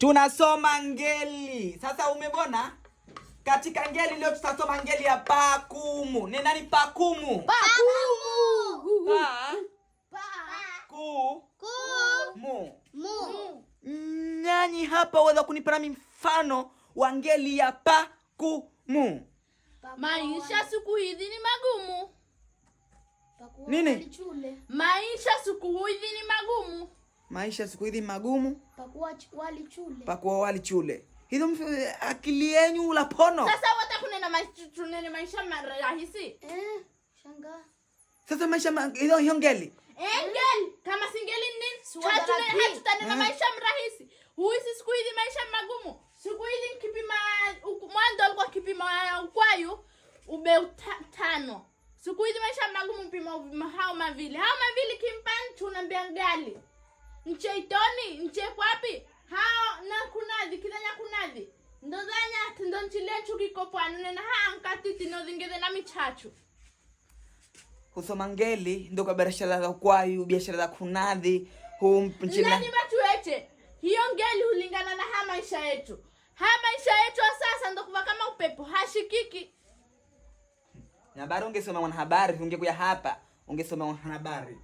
Tunasoma ngeli. Sasa umebona? Katika ngeli leo tutasoma ngeli ya pakumu. Ni nani pakumu? Pakumu. Mu. Nani hapa waweza kunipa mfano wa ngeli ya pakumu? Maisha siku hizi ni magumu. Nini? Maisha siku hizi ni magumu. Maisha siku hizi magumu. Pakuwa wali chule. Hizo akili yenu ula pono. Sasa watakunena maisha rahisi. Shanga. Sasa maisha hiyo ngeli. Ngeli kama singeli nini? Hatutanena maisha rahisi. Huisi siku hizi maisha magumu. Siku hizi kipima mwanzo alikuwa kipima ukwayu ube 5. Siku hizi maisha magumu mpima hao mavili. Hao mavili kimpan tunambia ngali. Nche itoni, nche kwapi? Hao na kunadhi, kidanya kunadhi. Ndozanya ndo nchile chukikopo anune na haa nkatiti no zingeze na michachu. Kusoma ngeli ndo kwa biashara za kwayu, biashara za kunadhi, nani watu weche? Hiyo ngeli hulingana na haa maisha yetu. Haa maisha yetu sasa ndo kuwa kama upepo, hashikiki. Na habari ungesoma mwanahabari, ungekuja hapa, ungesoma mwanahabari.